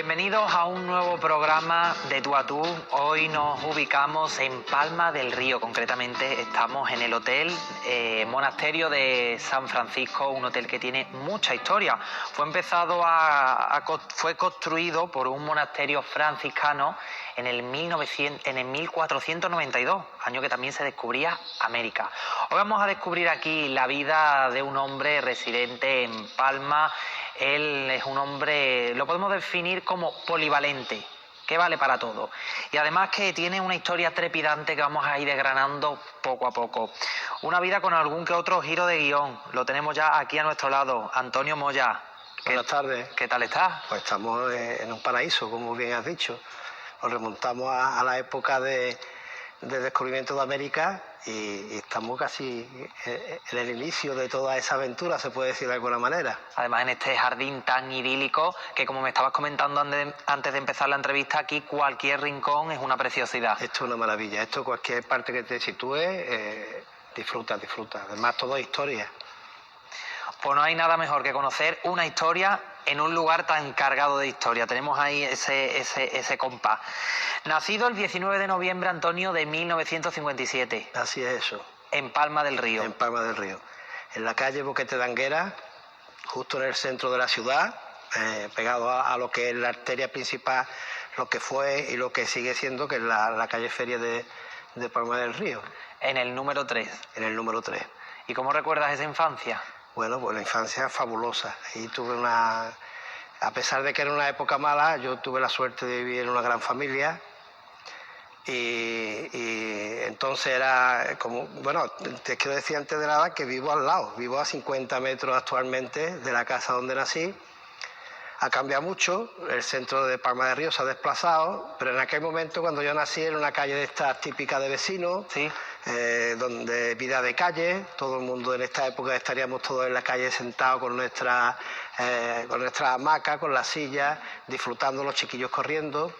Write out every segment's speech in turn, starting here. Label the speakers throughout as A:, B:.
A: Bienvenidos a un nuevo programa de Tú a Tú. Hoy nos ubicamos en Palma del Río, concretamente estamos en el Hotel Monasterio de San Francisco, un hotel que tiene mucha historia. Fue construido por un monasterio franciscano en el 1492, año que también se descubría América. Hoy vamos a descubrir aquí la vida de un hombre residente en Palma. Él es un hombre, lo podemos definir como polivalente, que vale para todo. Y además que tiene una historia trepidante que vamos a ir desgranando poco a poco. Una vida con algún que otro giro de guión. Lo tenemos ya aquí a nuestro lado. Antonio Moya.
B: Buenas tardes.
A: ¿Qué tal estás?
B: Pues estamos en un paraíso, como bien has dicho. Nos remontamos a la época del descubrimiento de América y estamos casi en el inicio de toda esa aventura, se puede decir de alguna manera.
A: Además, en este jardín tan idílico que, como me estabas comentando antes de empezar la entrevista, aquí cualquier rincón es una preciosidad.
B: Esto es una maravilla. Esto, cualquier parte que te sitúe, disfruta. Además, todo es historia.
A: Pues no hay nada mejor que conocer una historia en un lugar tan cargado de historia. Tenemos ahí ese compás. Nacido el 19 de noviembre, Antonio, de 1957.
B: Así es eso.
A: En Palma del Río.
B: En Palma del Río. En la calle Boquete de Anguera, justo en el centro de la ciudad, pegado a lo que es la arteria principal, lo que fue y lo que sigue siendo, que es la calle Feria de Palma del Río.
A: En el número 3.
B: En el número 3.
A: ¿Y cómo recuerdas esa infancia?
B: Bueno, pues la infancia fabulosa. Ahí tuve a pesar de que era una época mala, yo tuve la suerte de vivir en una gran familia y entonces era como, bueno, te quiero decir antes de nada que vivo al lado, vivo a 50 metros actualmente de la casa donde nací. Ha cambiado mucho, el centro de Palma del Río se ha desplazado, pero en aquel momento cuando yo nací era una calle de estas típicas de vecinos,
A: sí.
B: Donde vida de calle, todo el mundo en esta época estaríamos todos en la calle sentados con nuestra hamaca, con las sillas, disfrutando, los chiquillos corriendo,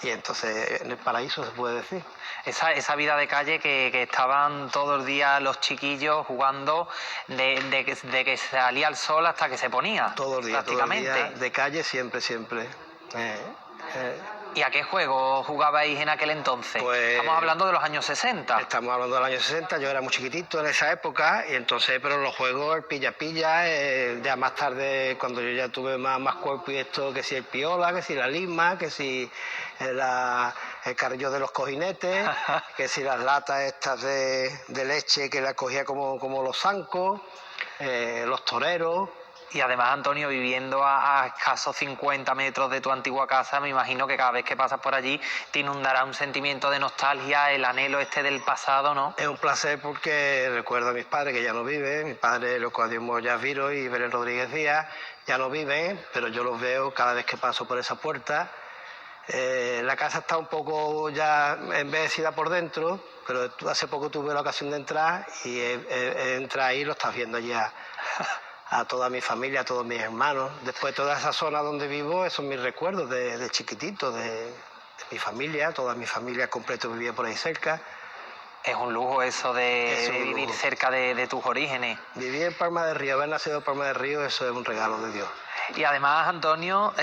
B: y entonces en el paraíso se puede decir.
A: Esa vida de calle que estaban todos los días los chiquillos jugando de que salía el sol hasta que se ponía.
B: Todos los días,
A: prácticamente.
B: Todo el día, de calle siempre.
A: ¿Y a qué juego jugabais en aquel entonces?
B: Pues,
A: estamos hablando de los años 60.
B: Estamos hablando del año 60, yo era muy chiquitito en esa época, y entonces, pero los juegos, el pilla-pilla, ya más tarde, cuando yo ya tuve más cuerpo y esto, que si el piola, que si la lisma, que si el carrillo de los cojinetes, que si las latas estas de leche que la cogía como los zancos, los toreros.
A: Y además, Antonio, viviendo a escasos 50 metros de tu antigua casa, me imagino que cada vez que pasas por allí te inundará un sentimiento de nostalgia, el anhelo del pasado, ¿no?
B: Es un placer porque recuerdo a mis padres que ya no viven, mis padres, Leocadio Moya Viro y Belén Rodríguez Díaz, ya no viven, pero yo los veo cada vez que paso por esa puerta. La casa está un poco ya envejecida por dentro, pero hace poco tuve la ocasión de entrar y entra ahí y lo estás viendo ya. A toda mi familia, a todos mis hermanos. Después toda esa zona donde vivo, esos son mis recuerdos de chiquitito, de mi familia, toda mi familia completa vivía por ahí cerca.
A: Es un lujo eso de vivir cerca de tus orígenes.
B: Vivir en Palma del Río, haber nacido en Palma del Río, eso es un regalo de Dios.
A: Y además, Antonio,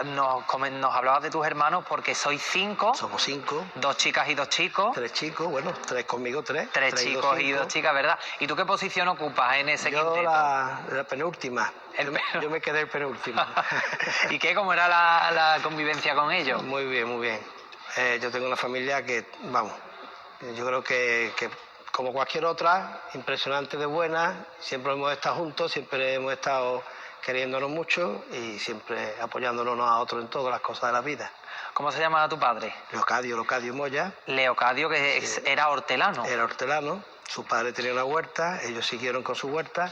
A: nos hablabas de tus hermanos porque sois 5.
B: Somos 5.
A: 2 chicas y 2 chicos.
B: 3 chicos, bueno, 3 conmigo, 3.
A: 3 chicos y 2 chicas, ¿verdad? ¿Y tú qué posición ocupas en ese quinteto?
B: Yo la penúltima. Yo me quedé el penúltimo.
A: ¿Y cómo era la convivencia con ellos?
B: Muy bien, muy bien. Yo tengo una familia que, vamos, yo creo que como cualquier otra, impresionante de buena, siempre hemos estado juntos, siempre hemos estado queriéndonos mucho y siempre apoyándonos unos a otros en todas las cosas de la vida.
A: ¿Cómo se llamaba tu padre?
B: Leocadio Moya.
A: Leocadio, que sí. Era hortelano.
B: Era hortelano, su padre tenía una huerta, ellos siguieron con su huerta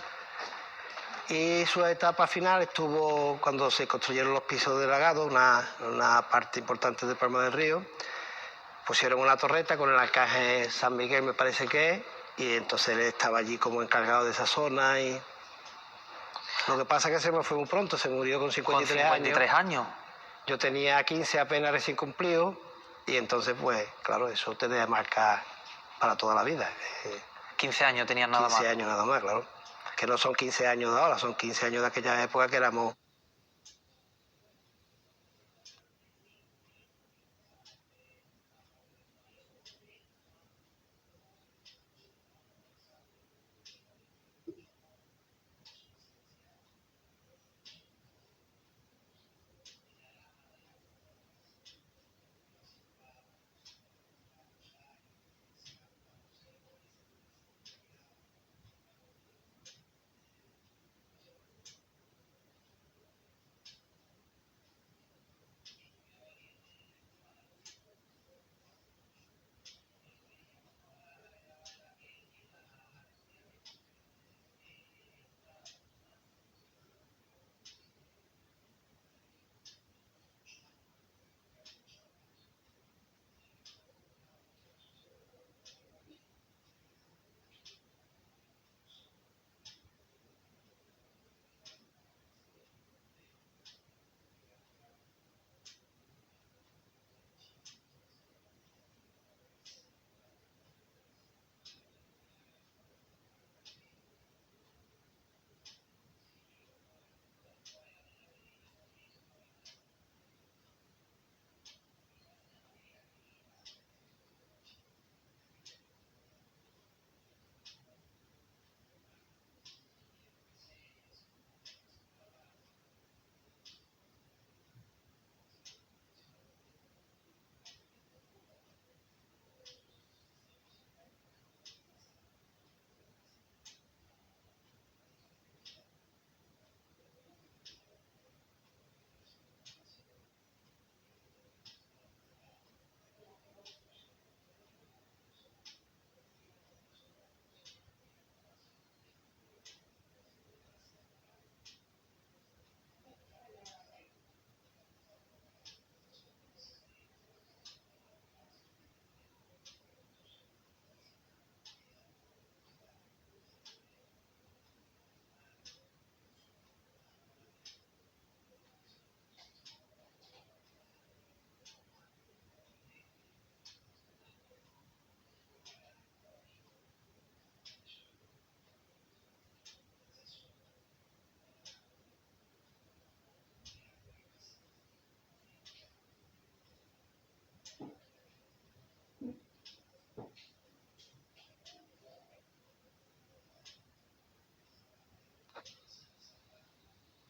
B: y su etapa final estuvo cuando se construyeron los pisos de Lagado, una parte importante de Palma del Río. Pusieron una torreta con el alcalde San Miguel, me parece que es, y entonces él estaba allí como encargado de esa zona y... Lo que pasa es que se me fue muy pronto, se murió con 53
A: años.
B: Yo tenía 15 apenas recién cumplido y entonces, pues, claro, eso te debe marcar para toda la vida.
A: 15 años tenías nada más.
B: 15 años nada más, claro. Que no son 15 años de ahora, son 15 años de aquella época que éramos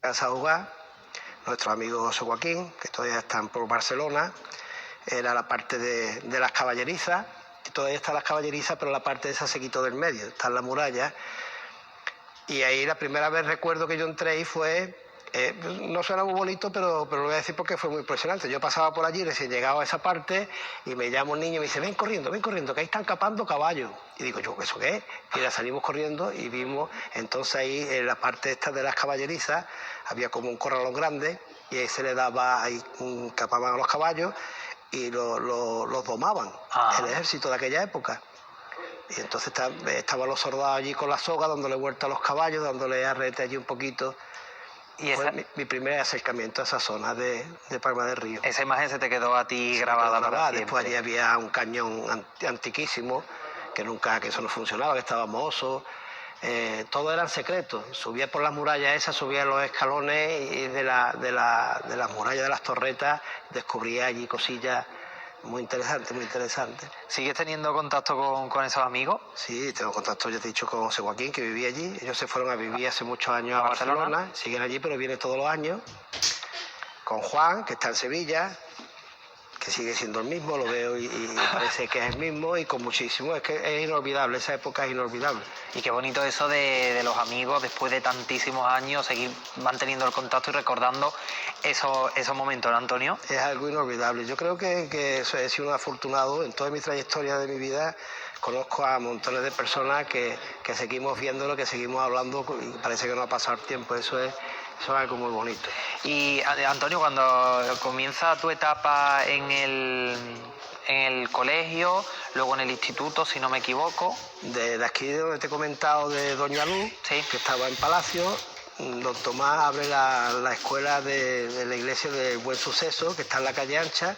B: casa a jugar. Nuestro amigo José Joaquín, que todavía están por Barcelona, era la parte de las caballerizas, que todavía están las caballerizas, pero la parte esa se quitó del medio, está en la muralla. Y ahí la primera vez recuerdo que yo entré y fue, no suena muy bonito, pero lo voy a decir porque fue muy impresionante. Yo pasaba por allí, recién llegado a esa parte, y me llama un niño y me dice, ven corriendo, que ahí están capando caballos. Y digo, ¿yo eso qué es? Y ya salimos corriendo y vimos, entonces ahí en la parte esta de las caballerizas, había como un corralón grande, y ahí se le daba, ahí capaban a los caballos, y los domaban, el ejército de aquella época. Y entonces estaban los soldados allí con la soga, dándole vuelta a los caballos, dándole arrete allí un poquito. Y fue mi primer acercamiento a esa zona de Palma del Río.
A: Esa imagen se te quedó a ti grabada para siempre.
B: Después allí había un cañón antiquísimo, que eso no funcionaba, que estaba mohoso. Todo eran secretos. Subía por las murallas esas, subía los escalones y de las murallas de las torretas descubría allí cosillas muy interesantes, muy interesantes.
A: ¿Sigues teniendo contacto con esos amigos?
B: Sí, tengo contacto, ya te he dicho, con José Joaquín, que vivía allí. Ellos se fueron a vivir hace muchos años a Barcelona, siguen allí, pero viene todos los años. Con Juan, que está en Sevilla, que sigue siendo el mismo, lo veo y parece que es el mismo, y con muchísimo, es que es inolvidable, esa época es inolvidable.
A: Y qué bonito eso de los amigos, después de tantísimos años, seguir manteniendo el contacto y recordando esos momentos, ¿no, Antonio?
B: Es algo inolvidable. Yo creo que he sido un afortunado en toda mi trayectoria de mi vida. Conozco a montones de personas que seguimos viéndolo, que seguimos hablando, y parece que no ha pasado el tiempo. Eso es algo muy bonito.
A: Y Antonio, cuando comienza tu etapa en el colegio, luego en el instituto, si no me equivoco.
B: De aquí donde te he comentado de Doña Luz,
A: sí,
B: que estaba en Palacio, don Tomás abre la escuela de la iglesia del Buen Suceso, que está en la calle Ancha.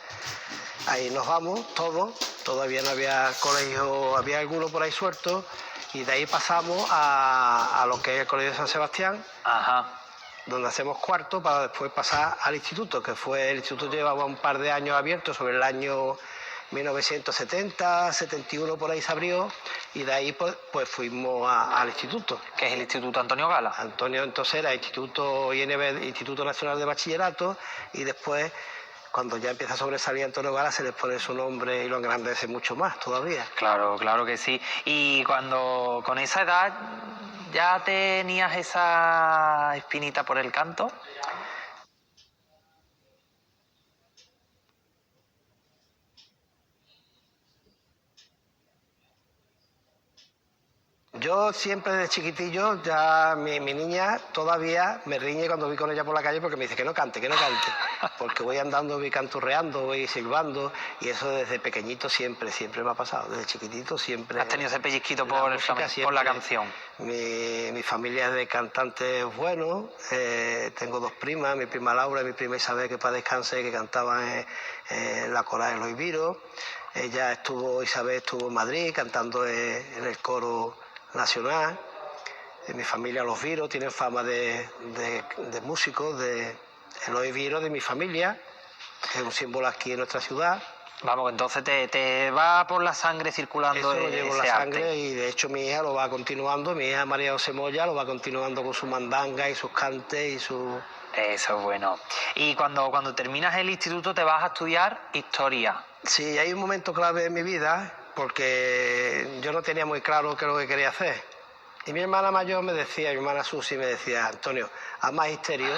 B: Ahí nos vamos todos, todavía no había colegio, había alguno por ahí suelto, y de ahí pasamos a lo que es el Colegio de San Sebastián.
A: Ajá.
B: Donde hacemos cuarto para después pasar al instituto, el instituto llevaba un par de años abierto, sobre el año 1970, 71 por ahí se abrió, y de ahí pues fuimos al instituto.
A: ¿Qué es el Instituto Antonio Gala?
B: Antonio entonces era Instituto INB, Instituto Nacional de Bachillerato, y después, cuando ya empieza a sobresalir Antonio Gala, se les pone su nombre y lo engrandece mucho más todavía.
A: Claro, claro que sí. Y cuando con esa edad ya tenías esa espinita por el canto.
B: Yo siempre de chiquitillo, ya mi niña todavía me riñe cuando voy con ella por la calle porque me dice que no cante, porque voy andando, voy canturreando, voy silbando, y eso desde pequeñito siempre me ha pasado, desde chiquitito siempre.
A: ¿Has tenido ese pellizquito por la canción?
B: Mi familia es de cantantes buenos, tengo dos primas, mi prima Laura y mi prima Isabel, que para descanse, que cantaban en la coral de Los Ibiros. Isabel estuvo en Madrid cantando en el coro nacional. Mi familia, los Viros, tienen fama de músicos, de los Viros de mi familia, que es un símbolo aquí en nuestra ciudad.
A: Vamos, entonces te va por la sangre circulando.
B: Eso lo llevo en la sangre, y de hecho mi hija lo va continuando, mi hija María José Moya lo va continuando con su mandanga y sus cantes y su...
A: Eso es bueno. Y cuando terminas el instituto te vas a estudiar historia.
B: Sí, hay un momento clave en mi vida, porque yo no tenía muy claro qué es lo que quería hacer. Y mi hermana mayor mi hermana Susi me decía, Antonio, haz magisterio,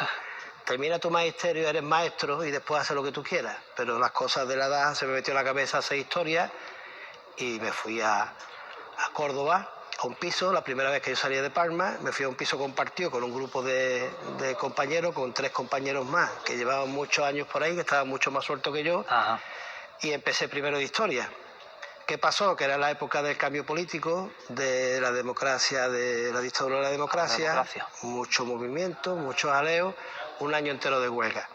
B: termina tu magisterio, eres maestro y después haces lo que tú quieras. Pero las cosas de la edad se me metió en la cabeza hacer historia, y me fui a Córdoba, a un piso. La primera vez que yo salía de Palma, me fui a un piso compartido con un grupo de compañeros, con 3 compañeros más, que llevaban muchos años por ahí, que estaban mucho más sueltos que yo.
A: Ajá.
B: Y empecé primero de historia. ¿Qué pasó? Que era la época del cambio político, de la democracia, de la dictadura de la democracia. Mucho movimiento, mucho jaleo, un año entero de huelga.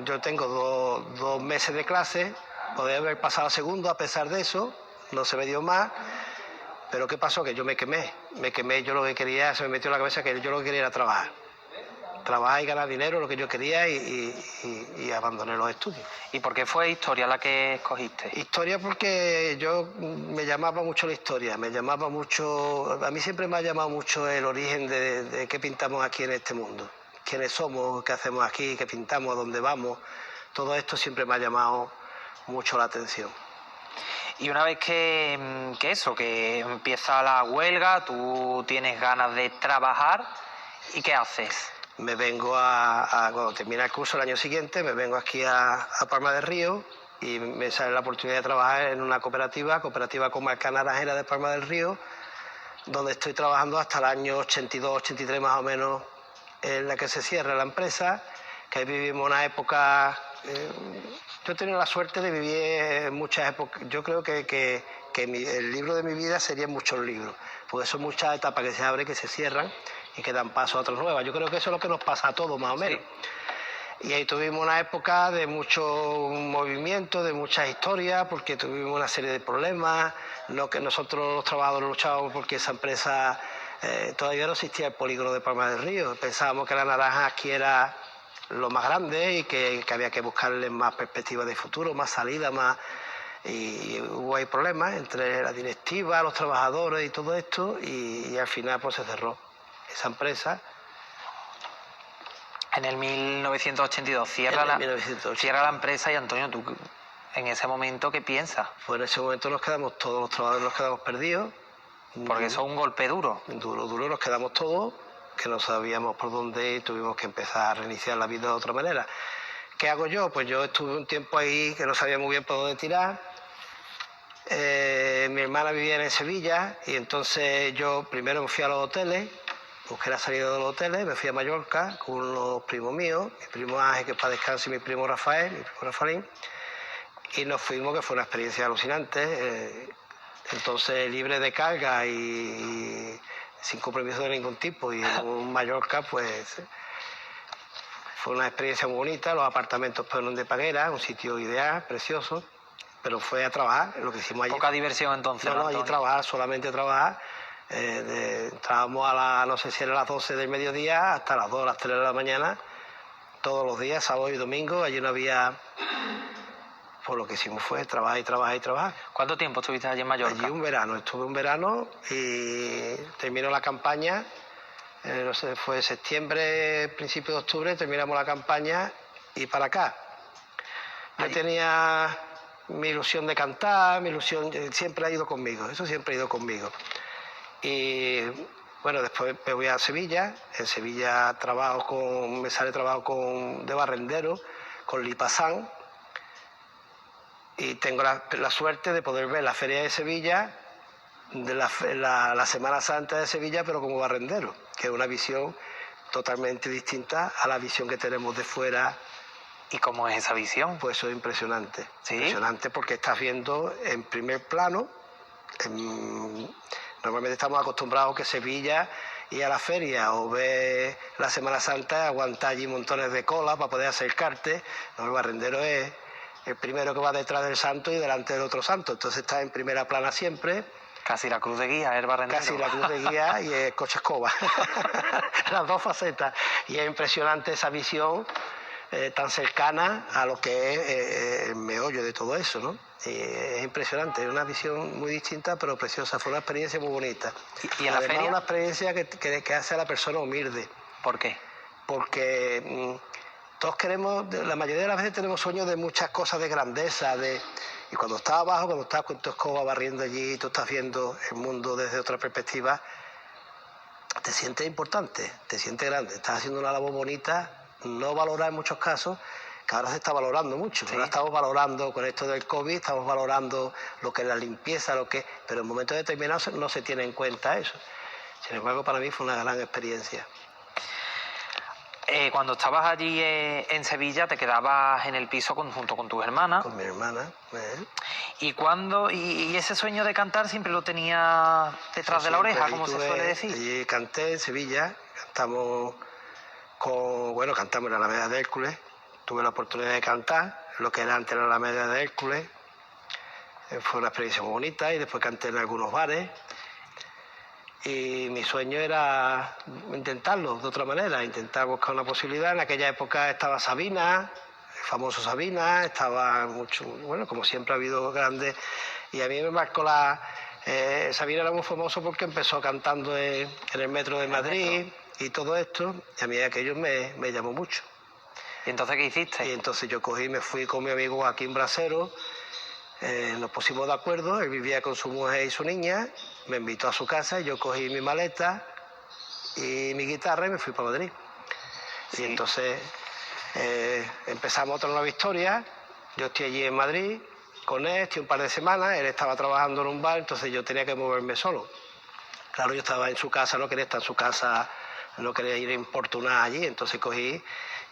B: Yo tengo dos meses de clase, podía haber pasado a segundo a pesar de eso, no se me dio más. Pero ¿qué pasó? Que yo me quemé, yo lo que quería, se me metió en la cabeza que yo lo que quería era trabajar. trabajar y ganar dinero, lo que yo quería, y abandoné los estudios.
A: ¿Y por qué fue historia la que escogiste?
B: Historia porque me llamaba mucho la historia, me llamaba mucho, a mí siempre me ha llamado mucho el origen de qué pintamos aquí en este mundo, quiénes somos, qué hacemos aquí, qué pintamos, a dónde vamos, todo esto siempre me ha llamado mucho la atención.
A: Y una vez que empieza la huelga, tú tienes ganas de trabajar, ¿y qué haces?
B: Me vengo cuando termina el curso el año siguiente, me vengo aquí a Palma del Río y me sale la oportunidad de trabajar en una cooperativa comarca naranjera de Palma del Río, donde estoy trabajando hasta el año 82, 83 más o menos, en la que se cierra la empresa, que ahí vivimos una época... yo he tenido la suerte de vivir en muchas épocas. Yo creo que el libro de mi vida serían muchos libros, porque son muchas etapas que se abren, que se cierran y que dan paso a otras nuevas. Yo creo que eso es lo que nos pasa a todos, más o menos. Sí. Y ahí tuvimos una época de mucho movimiento, de muchas historias, porque tuvimos una serie de problemas. Lo que nosotros los trabajadores luchábamos porque esa empresa todavía no existía el polígono de Palma del Río. Pensábamos que la naranja aquí era lo más grande y que había que buscarle más perspectivas de futuro, más salida, más... Y hubo ahí problemas entre la directiva, los trabajadores y todo esto, y al final pues se cerró esa empresa.
A: En el 1982 cierra la empresa. Y Antonio, ¿tú en ese momento qué piensas?
B: Pues en ese momento nos quedamos todos, los trabajadores nos quedamos perdidos.
A: Porque eso es un golpe duro.
B: Duro, nos quedamos todos, que no sabíamos por dónde, y tuvimos que empezar a reiniciar la vida de otra manera. ¿Qué hago yo? Pues yo estuve un tiempo ahí que no sabía muy bien por dónde tirar. Mi hermana vivía en Sevilla y entonces yo primero me fui a los hoteles, busqué la salida de los hoteles, me fui a Mallorca con unos primos míos, mi primo Ángel, que para descanso, y mi primo Rafaelín, y nos fuimos, que fue una experiencia alucinante. Entonces, libre de carga y sin compromiso de ningún tipo, y en Mallorca pues fue una experiencia muy bonita. Los apartamentos fueron de Paguera, un sitio ideal, precioso, pero fue a trabajar, lo que hicimos allí.
A: Poca diversión entonces.
B: No, allí trabajar, solamente trabajar. Entrábamos no sé si era a las 12 del mediodía, hasta las 2, las 3 de la mañana, todos los días, sábado y domingo. Allí no había... Pues lo que hicimos fue trabajar y trabajar y trabajar.
A: ¿Cuánto tiempo estuviste allí en Mallorca?
B: Allí un verano, estuve un verano y terminó la campaña, no sé, fue septiembre, principio de octubre, terminamos la campaña y para acá. Yo tenía mi ilusión de cantar, mi ilusión siempre ha ido conmigo, eso siempre ha ido conmigo. Y bueno, después me voy a Sevilla, en Sevilla me sale trabajo de barrendero, con Lipasán, y tengo la suerte de poder ver la Feria de Sevilla, de la Semana Santa de Sevilla, pero como barrendero, que es una visión totalmente distinta a la visión que tenemos de fuera.
A: ¿Y cómo es esa visión?
B: Pues eso es impresionante.
A: ¿Sí?
B: Impresionante, porque estás viendo en primer plano. Normalmente estamos acostumbrados que Sevilla ir a la feria o ver la Semana Santa, aguantar allí montones de cola para poder acercarte. No, el barrendero es el primero que va detrás del santo y delante del otro santo. Entonces está en primera plana siempre.
A: Casi la cruz de guía, el barrendero.
B: Casi la cruz de guía y el coche escoba. Las dos facetas. Y es impresionante esa visión tan cercana a lo que es el meollo de todo eso, ¿no? Y es impresionante, es una visión muy distinta pero preciosa. Fue una experiencia muy bonita.
A: ¿Y en la feria?
B: Una experiencia que hace a la persona humilde.
A: ¿Por qué?
B: Porque todos queremos, la mayoría de las veces tenemos sueños de muchas cosas, de grandeza, y cuando estás abajo, cuando estás con tu escoba barriendo allí, tú estás viendo el mundo desde otra perspectiva, te sientes importante, te sientes grande, estás haciendo una labor bonita, no valorada en muchos casos, que ahora se está valorando mucho. Sí. Ahora estamos valorando, con esto del COVID, estamos valorando lo que es la limpieza, pero en momentos determinados no se tiene en cuenta eso. Sin embargo, para mí fue una gran experiencia.
A: Cuando estabas allí en Sevilla, te quedabas en el piso junto con tus hermanas.
B: Con mi hermana.
A: ¿Y ese sueño de cantar siempre lo tenía detrás de la oreja, como se suele decir?
B: Allí canté en Sevilla, cantamos en la Alameda de Hércules. Tuve la oportunidad de cantar lo que era antes la Alameda de Hércules. Fue una experiencia muy bonita, y después canté en algunos bares. Y mi sueño era intentarlo de otra manera, intentar buscar una posibilidad. En aquella época estaba Sabina, el famoso Sabina, estaba mucho, bueno, como siempre ha habido grandes. Y a mí me marcó Sabina era muy famoso porque empezó cantando en el metro de Madrid y todo esto, y a mí aquello me llamó mucho.
A: ¿Y entonces qué hiciste?
B: Y entonces yo cogí y me fui con mi amigo Joaquín Brasero, nos pusimos de acuerdo, él vivía con su mujer y su niña, me invitó a su casa y yo cogí mi maleta y mi guitarra y me fui para Madrid. Sí. Y entonces empezamos otra nueva historia, yo estoy allí en Madrid con él, estoy un par de semanas, él estaba trabajando en un bar, entonces yo tenía que moverme solo. Claro, yo estaba en su casa, no quería estar en su casa, no quería ir a importunar allí, entonces cogí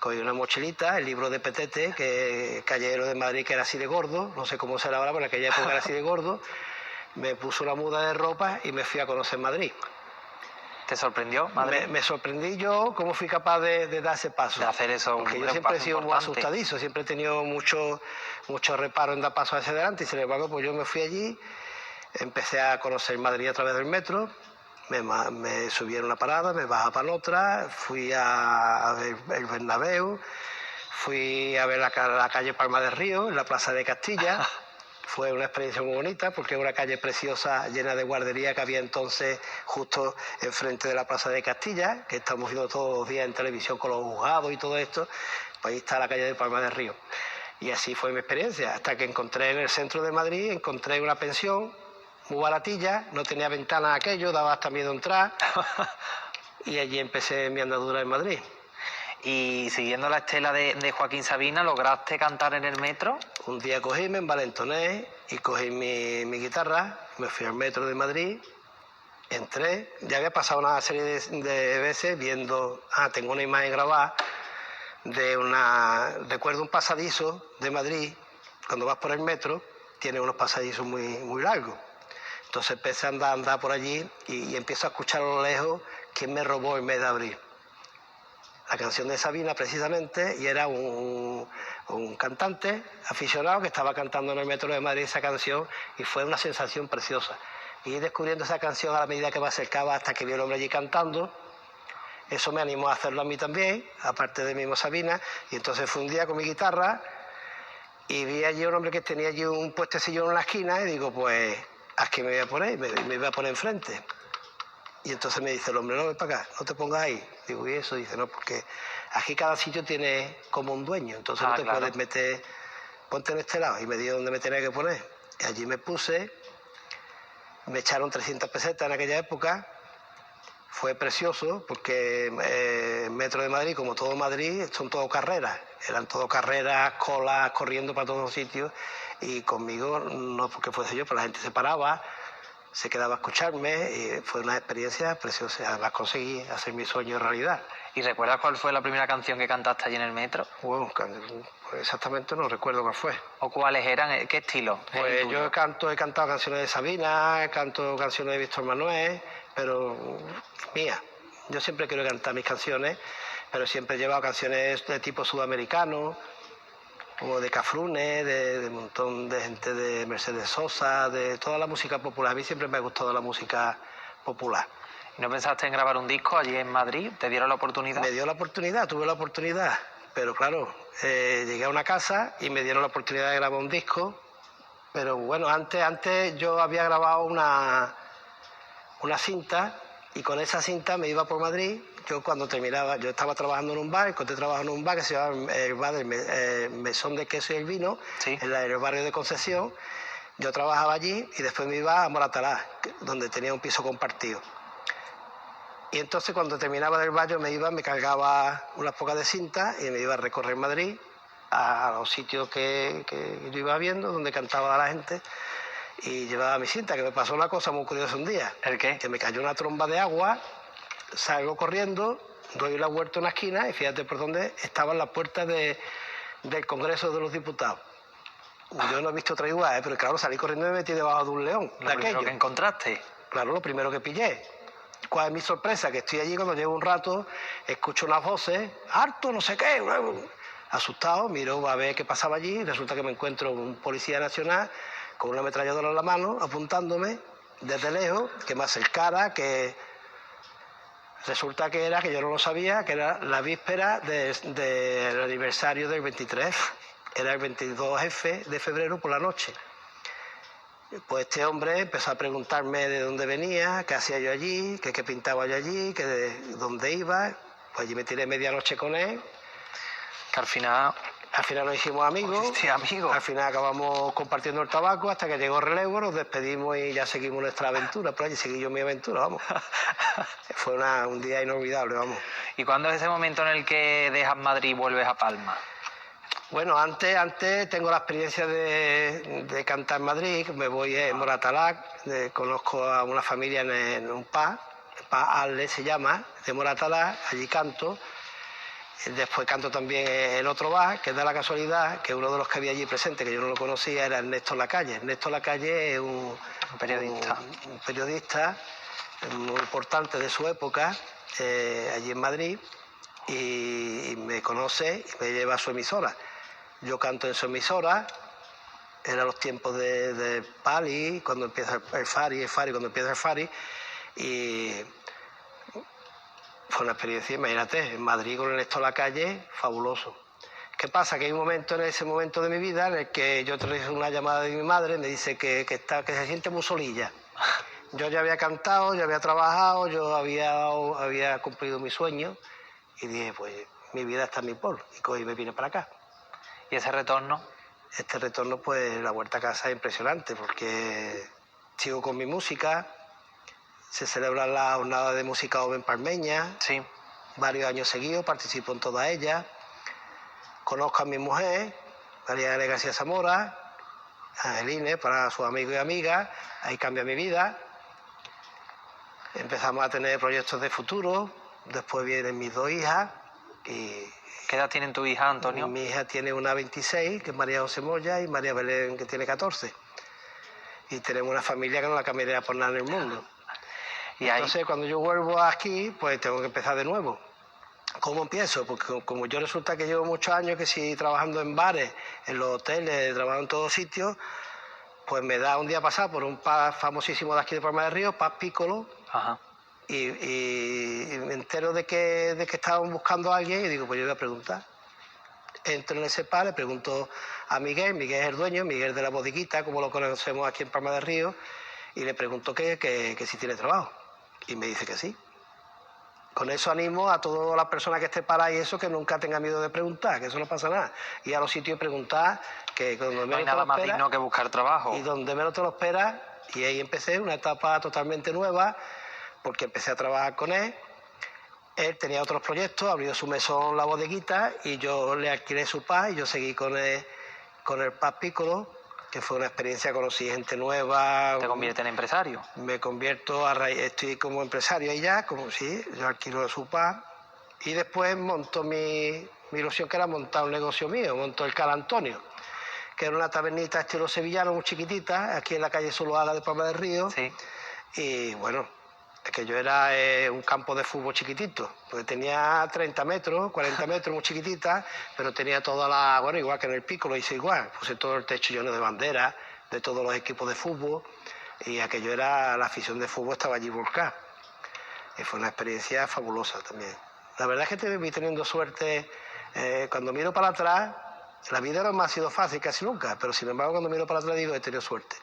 B: una mochilita, el libro de Petete, que Callejero de Madrid, que era así de gordo, no sé cómo será ahora, pero en aquella época era así de gordo, me puso una muda de ropa y me fui a conocer Madrid.
A: ¿Te sorprendió Madrid?
B: Me sorprendí yo cómo fui capaz de dar ese paso.
A: De hacer eso.
B: Porque yo siempre he sido muy asustadizo, siempre he tenido mucho reparo en dar paso hacia adelante y sin embargo pues yo me fui allí, empecé a conocer Madrid a través del metro, me subí en una parada, me bajaba para otra, fui a ver el Bernabéu, fui a ver la calle Palma del Río, en la Plaza de Castilla. Fue una experiencia muy bonita porque es una calle preciosa llena de guardería que había entonces justo enfrente de la Plaza de Castilla, que estamos viendo todos los días en televisión con los juzgados y todo esto. Pues ahí está la calle de Palma del Río. Y así fue mi experiencia, hasta que encontré en el centro de Madrid, encontré una pensión muy baratilla, no tenía ventana aquello, daba hasta miedo entrar. Y allí empecé mi andadura en Madrid.
A: Y siguiendo la estela de Joaquín Sabina, ¿lograste cantar en el metro?
B: Un día cogí, me envalentoné y cogí mi guitarra, me fui al metro de Madrid, entré, ya había pasado una serie de veces viendo, tengo una imagen grabada recuerdo un pasadizo de Madrid, cuando vas por el metro, tiene unos pasadizos muy, muy largos. Entonces empecé a andar por allí y empiezo a escuchar a lo lejos quién me robó el mes de abril. La canción de Sabina precisamente, y era un cantante aficionado que estaba cantando en el metro de Madrid esa canción y fue una sensación preciosa. Y descubriendo esa canción a la medida que me acercaba hasta que vi al hombre allí cantando, eso me animó a hacerlo a mí también, aparte de mismo Sabina, y entonces fue un día con mi guitarra y vi allí un hombre que tenía allí un puestecillo en una esquina y digo, pues, ¿a qué me voy a poner? Me iba a poner enfrente. Y entonces me dice el hombre, no, ven para acá, no te pongas ahí. Digo, ¿y eso? Dice, no, porque aquí cada sitio tiene como un dueño, entonces no te puedes meter, ponte en este lado. Y me dio donde me tenía que poner. Y allí me puse, me echaron 300 pesetas en aquella época. Fue precioso porque el metro de Madrid, como todo Madrid, son todo carreras. Eran todo carreras, colas, corriendo para todos los sitios. Y conmigo, no porque fuese yo, pero la gente se paraba, se quedaba a escucharme y fue una experiencia preciosa. Además conseguí hacer mi sueño realidad.
A: ¿Y recuerdas cuál fue la primera canción que cantaste allí en el metro?
B: Bueno, pues exactamente no recuerdo cuál fue.
A: ¿O cuáles eran? ¿Qué estilo?
B: Pues yo he cantado canciones de Sabina, canto canciones de Víctor Manuel, pero mía. Yo siempre quiero cantar mis canciones, pero siempre he llevado canciones de tipo sudamericano, como de Cafrune, de un montón de gente, de Mercedes Sosa, de toda la música popular. A mí siempre me ha gustado la música popular.
A: ¿Y no pensaste en grabar un disco allí en Madrid? ¿Te dieron la oportunidad?
B: Me dio la oportunidad, tuve la oportunidad, pero claro, llegué a una casa y me dieron la oportunidad de grabar un disco, pero bueno, antes yo había grabado una cinta y con esa cinta me iba por Madrid. Yo cuando terminaba, yo estaba trabajando en un bar, encontré trabajo en un bar que se llama el bar del Mesón de Queso y el Vino,
A: sí,
B: en el barrio de Concepción. Yo trabajaba allí y después me iba a Moratalá, donde tenía un piso compartido. Y entonces cuando terminaba del bar yo me cargaba unas pocas de cinta y me iba a recorrer Madrid a los sitios que yo iba viendo, donde cantaba la gente, y llevaba mi cinta, que me pasó una cosa muy curiosa un día.
A: ¿El qué?
B: Que me cayó una tromba de agua, salgo corriendo, doy la vuelta a una esquina y fíjate por dónde estaban las puertas del Congreso de los Diputados. Yo no he visto otra igual, pero claro, salí corriendo y me metí debajo de un león.
A: ¿Lo primero que encontraste?
B: Claro, lo primero que pillé. ¿Cuál es mi sorpresa? Que estoy allí, cuando llevo un rato, escucho unas voces, harto, no sé qué, asustado, miro a ver qué pasaba allí, y resulta que me encuentro un policía nacional con una ametralladora en la mano, apuntándome, desde lejos, que me acercara, que resulta que yo no lo sabía, que era la víspera del aniversario del 23, era el 22F de febrero por la noche. Pues este hombre empezó a preguntarme de dónde venía, qué hacía yo allí, que qué pintaba yo allí, que de dónde iba. Pues allí me tiré medianoche con él.
A: Que al final
B: nos hicimos amigos.
A: Sí, amigos.
B: Al final acabamos compartiendo el tabaco hasta que llegó el relevo, nos despedimos y ya seguimos nuestra aventura. Por allí seguí yo mi aventura, vamos. Fue un día inolvidable, vamos.
A: ¿Y cuándo es ese momento en el que dejas Madrid y vuelves a Palma?
B: Bueno, antes tengo la experiencia de cantar en Madrid, me voy en Moratalá, conozco a una familia en un pub Arle se llama, de Moratalá, allí canto. Después canto también en otro bar, que da la casualidad que uno de los que había allí presente, que yo no lo conocía, era Ernesto Lacalle. Ernesto Lacalle es un periodista muy importante de su época, allí en Madrid, y me conoce y me lleva a su emisora. Yo canto en su emisora, eran los tiempos de Pali, cuando empieza el Fari, cuando empieza el Fari, y fue una experiencia, imagínate, en Madrid con Ernesto Lacalle, fabuloso. ¿Qué pasa? Que hay un momento, en ese momento de mi vida, en el que yo recibo una llamada de mi madre, me dice que se siente muy solilla. Yo ya había cantado, ya había trabajado, yo había cumplido mi sueño, y dije, pues mi vida está en mi pueblo, y cogí y me vine para acá.
A: ¿Y ese retorno?
B: Este retorno, pues la vuelta a casa es impresionante, porque sigo con mi música, se celebra la jornada de música joven palmeña,
A: sí,
B: varios años seguidos, participo en todas ellas, conozco a mi mujer, María García Zamora, Angeline, para sus amigos y amigas, ahí cambia mi vida, empezamos a tener proyectos de futuro, después vienen mis dos hijas y...
A: ¿Qué edad tienen tu hija, Antonio?
B: Mi hija tiene una 26, que es María José Moya, y María Belén, que tiene 14. Y tenemos una familia que no la cambiaría por nada en el mundo. Y entonces, cuando yo vuelvo aquí, pues tengo que empezar de nuevo. ¿Cómo empiezo? Porque como yo resulta que llevo muchos años que sí trabajando en bares, en los hoteles, trabajando en todos sitios, pues me da un día pasar por un pub famosísimo de aquí de Palma del Río, Pub Piccolo.
A: Ajá.
B: Y me entero de que estaban buscando a alguien y digo, pues yo voy a preguntar. Entro en ese par, le pregunto a Miguel es el dueño, Miguel de la bodeguita, como lo conocemos aquí en Palma del Río, y le pregunto que si tiene trabajo. Y me dice que sí. Con eso animo a todas las personas que estén para ahí eso, que nunca tengan miedo de preguntar, que eso no pasa nada. Y a los sitios preguntar, que cuando
A: no hay nada más digno que buscar trabajo.
B: Y donde menos te lo esperas, y ahí empecé una etapa totalmente nueva, porque empecé a trabajar con él. Él tenía otros proyectos, abrió su mesón La Bodeguita, y yo le alquilé su pub, y yo seguí con el Pub Piccolo, que fue una experiencia, conocí gente nueva.
A: ¿Te convierte en empresario?
B: Me convierto, estoy como empresario ahí ya, yo alquilo su pub, y después monto mi ilusión, que era montar un negocio mío, monto el Cal Antonio, que era una tabernita estilo sevillano, muy chiquitita, aquí en la calle Zuloaga de Palma del Río.
A: Sí.
B: Y bueno, es que yo era un campo de fútbol chiquitito, porque tenía 30 metros, 40 metros, muy chiquitita, pero tenía toda bueno, igual que en el Piccolo, hice igual, puse todo el techo lleno de banderas, de todos los equipos de fútbol, y aquello era, la afición de fútbol estaba allí volcada. Y fue una experiencia fabulosa también. La verdad es que vi teniendo suerte, cuando miro para atrás, la vida no me ha sido fácil casi nunca, pero sin embargo cuando miro para atrás digo, he tenido suerte.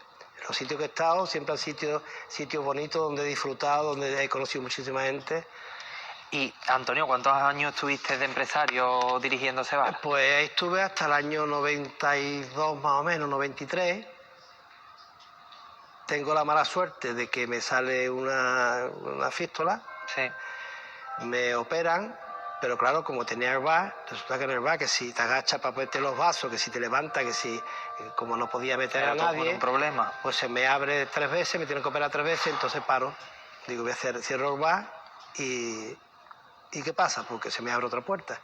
B: Los sitios que he estado siempre han sido sitios bonitos, donde he disfrutado, donde he conocido muchísima gente.
A: Y, Antonio, ¿cuántos años estuviste de empresario dirigiendo ese bar? Pues
B: ahí estuve hasta el año 92 más o menos, 93. Tengo la mala suerte de que me sale una fístula.
A: Sí.
B: Me operan, pero claro, como tenía el bar, resulta que en el bar, que si te agachas para ponerte los vasos, que si te levantas, que si, como no podía meter a nadie,
A: un problema.
B: Pues se me abre 3 veces, me tienen que operar 3 veces, entonces paro. Digo, cierro el bar y ¿qué pasa? Porque se me abre otra puerta.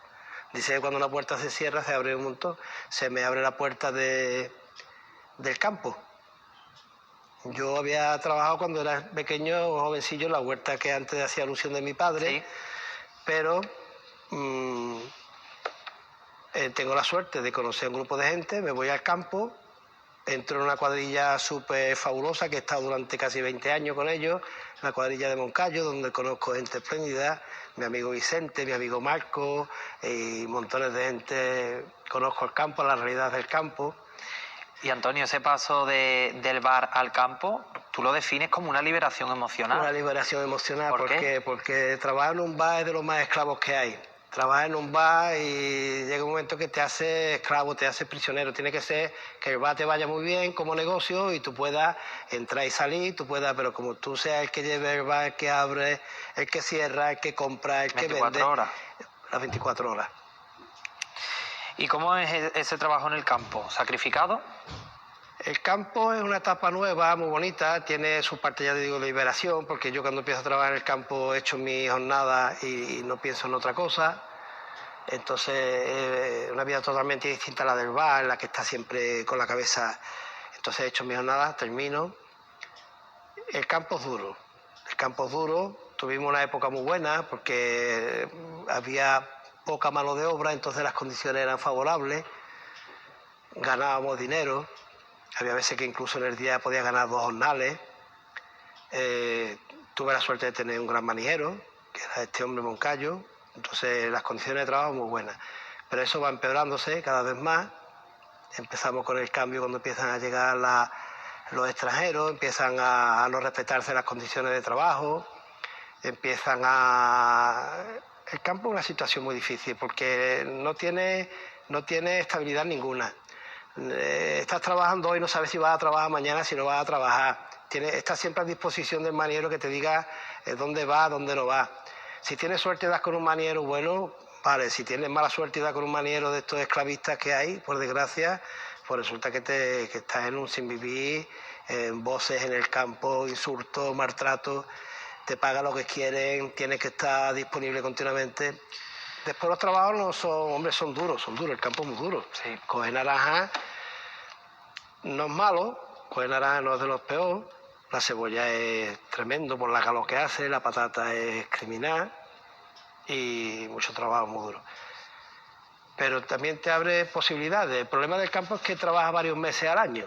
B: Dice que cuando una puerta se cierra, se abre un montón. Se me abre la puerta del campo. Yo había trabajado cuando era pequeño, jovencillo, en la huerta que antes hacía alusión de mi padre.
A: Sí.
B: Pero tengo la suerte de conocer a un grupo de gente, me voy al campo entro en una cuadrilla súper fabulosa que he estado durante casi 20 años con ellos, la cuadrilla de Moncayo, donde conozco gente espléndida, mi amigo Vicente, mi amigo Marco y montones de gente. Conozco el campo, la realidad del campo.
A: Y Antonio, ese paso del bar al campo, tú lo defines como una liberación emocional.
B: Una liberación emocional.
A: ¿Por qué?
B: Porque trabajar en un bar es de los más esclavos que hay. Trabajar en un bar y llega un momento que te hace esclavo, te hace prisionero. Tiene que ser que el bar te vaya muy bien como negocio y tú puedas entrar y salir, pero como tú seas el que lleve el bar, el que abre, el que cierra, el que compra, el que vende.
A: 24 horas.
B: Las 24 horas.
A: ¿Y cómo es ese trabajo en el campo? ¿Sacrificado?
B: El campo es una etapa nueva, muy bonita, tiene su parte, ya te digo, de liberación, porque yo cuando empiezo a trabajar en el campo he hecho mi jornada y no pienso en otra cosa. Entonces, una vida totalmente distinta a la del bar, en la que está siempre con la cabeza. Entonces he hecho mi jornada, termino. El campo es duro, tuvimos una época muy buena porque había poca mano de obra, entonces las condiciones eran favorables, ganábamos dinero. Había veces que incluso en el día podía ganar 2 jornales. Tuve la suerte de tener un gran manijero, que era este hombre Moncayo. Entonces las condiciones de trabajo muy buenas. Pero eso va empeorándose cada vez más. Empezamos con el cambio cuando empiezan a llegar los extranjeros, empiezan a no respetarse las condiciones de trabajo, El campo es una situación muy difícil porque no tiene estabilidad ninguna. Estás trabajando hoy, no sabes si vas a trabajar mañana, si no vas a trabajar. Estás siempre a disposición del maniero que te diga dónde va, dónde no va. Si tienes suerte y das con un maniero bueno, vale. Si tienes mala suerte y das con un maniero de estos esclavistas que hay, por desgracia, pues resulta que estás en un sin vivir, voces en el campo, insultos, maltratos, te pagan lo que quieren, tienes que estar disponible continuamente. Después los trabajos no son, hombre, son duros, el campo es muy duro.
A: Sí.
B: Coger naranja no es malo, coger naranja no es de los peores, la cebolla es tremendo por la calor que hace, la patata es criminal y mucho trabajo muy duro. Pero también te abre posibilidades. El problema del campo es que trabajas varios meses al año.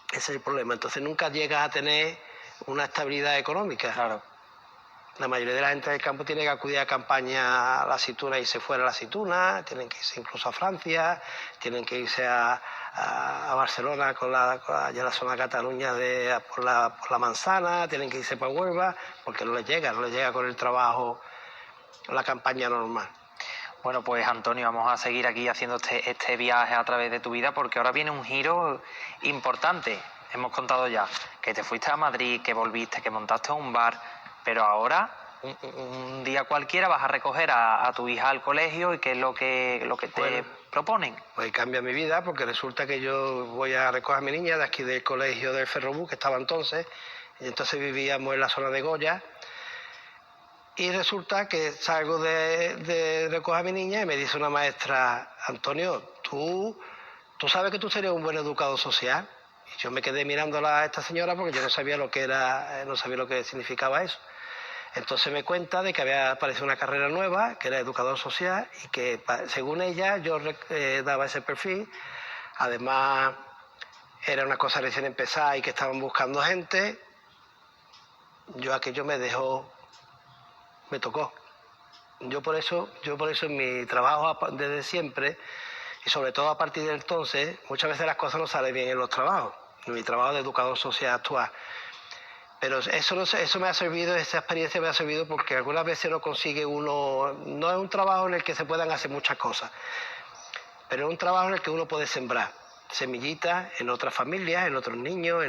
B: Ese es el problema. Entonces nunca llegas a tener una estabilidad económica.
A: Claro.
B: La mayoría de la gente del campo tiene que acudir a campaña a la aceituna y irse fuera a la aceituna, tienen que irse incluso a Francia, tienen que irse a Barcelona allá en la zona de Cataluña por la manzana, tienen que irse para Huelva, porque no les llega con el trabajo la campaña normal.
A: Bueno, pues Antonio, vamos a seguir aquí haciendo este viaje a través de tu vida porque ahora viene un giro importante. Hemos contado ya que te fuiste a Madrid, que volviste, que montaste un bar, pero ahora, un día cualquiera, vas a recoger a tu hija al colegio y ¿qué es lo que te proponen?
B: Pues cambia mi vida porque resulta que yo voy a recoger a mi niña de aquí del colegio del Ferrobús, que estaba entonces, y entonces vivíamos en la zona de Goya. Y resulta que salgo de recoger a mi niña y me dice una maestra: Antonio, ¿tú sabes que tú serías un buen educador social? Y yo me quedé mirándola a esta señora porque yo no sabía lo que significaba eso. Entonces me cuenta de que había aparecido una carrera nueva, que era educador social, y que según ella yo daba ese perfil. Además, era una cosa recién empezada y que estaban buscando gente. Aquello me tocó. Yo por eso en mi trabajo desde siempre, y sobre todo a partir de entonces, muchas veces las cosas no salen bien en los trabajos, en mi trabajo de educador social actual. Pero eso me ha servido, esa experiencia me ha servido porque algunas veces no consigue uno, no es un trabajo en el que se puedan hacer muchas cosas, pero es un trabajo en el que uno puede sembrar semillitas en otras familias, en otros niños,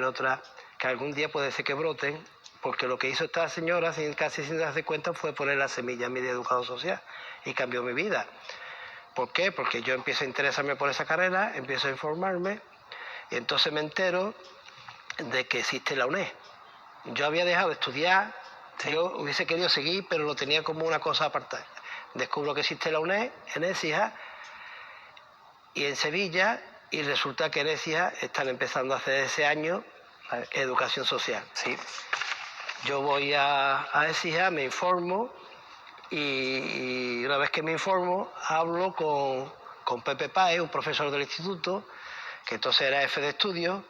B: que algún día puede ser que broten. Porque lo que hizo esta señora, casi sin darse cuenta, fue poner la semilla en mi de educador social y cambió mi vida. ¿Por qué? Porque yo empiezo a interesarme por esa carrera, empiezo a informarme y entonces me entero de que existe la UNED. Yo había dejado de estudiar, yo hubiese querido seguir, pero lo tenía como una cosa apartada. Descubro que existe la UNED en Écija y en Sevilla, y resulta que en Écija están empezando a hacer ese año educación social.
A: Sí.
B: Yo voy a Écija, me informo y una vez que me informo hablo con Pepe Páez, un profesor del instituto, que entonces era jefe de estudio,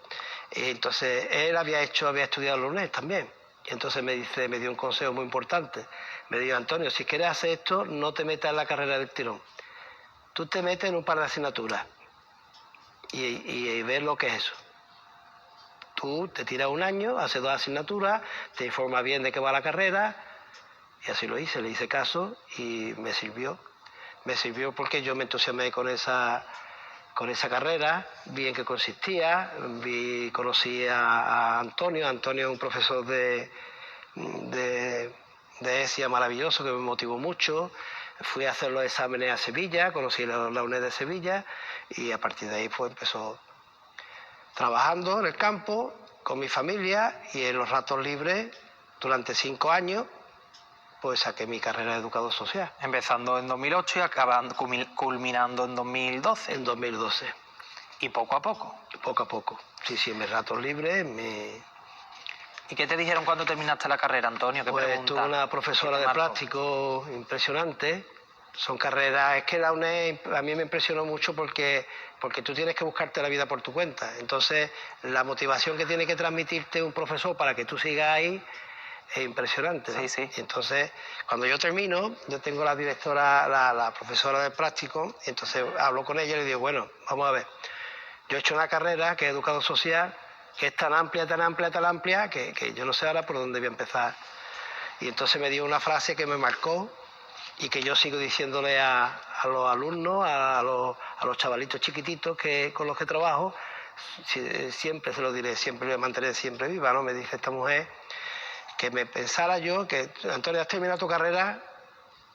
B: y entonces él había estudiado en la UNED también. Y entonces me dio un consejo muy importante. Me dijo: Antonio, si quieres hacer esto, no te metas en la carrera del tirón. Tú te metes en un par de asignaturas y ves lo que es eso. Tú te tiras un año, haces 2 asignaturas, te informas bien de qué va la carrera, y así lo hice, le hice caso y me sirvió. Me sirvió porque yo me entusiasmé con esa carrera, vi en qué consistía, conocí a Antonio. Antonio es un profesor de ESIA maravilloso que me motivó mucho. Fui a hacer los exámenes a Sevilla, conocí la UNED de Sevilla, y a partir de ahí pues empezó trabajando en el campo con mi familia, y en los ratos libres durante 5 años pues saqué mi carrera de educador social.
A: Empezando en 2008 y culminando en 2012.
B: En 2012.
A: ¿Y poco a poco?
B: Poco a poco. Sí, en mis ratos libres
A: ¿Y qué te dijeron cuando terminaste la carrera, Antonio?
B: Pues tuve una profesora de práctico impresionante. Son carreras... Es que la UNED a mí me impresionó mucho porque tú tienes que buscarte la vida por tu cuenta. Entonces, la motivación que tiene que transmitirte un profesor para que tú sigas ahí es impresionante, ¿no?
A: Sí.
B: Y entonces, cuando yo termino, yo tengo la directora, la profesora de práctico, y entonces hablo con ella y le digo: bueno, vamos a ver, yo he hecho una carrera que es educador social, que es tan amplia, que yo no sé ahora por dónde voy a empezar. Y entonces me dio una frase que me marcó y que yo sigo diciéndole a los alumnos, a los chavalitos chiquititos con los que trabajo, siempre se lo diré, siempre lo voy a mantener siempre viva, ¿no? Me dice esta mujer que me pensara yo que: Antonio, has terminado tu carrera,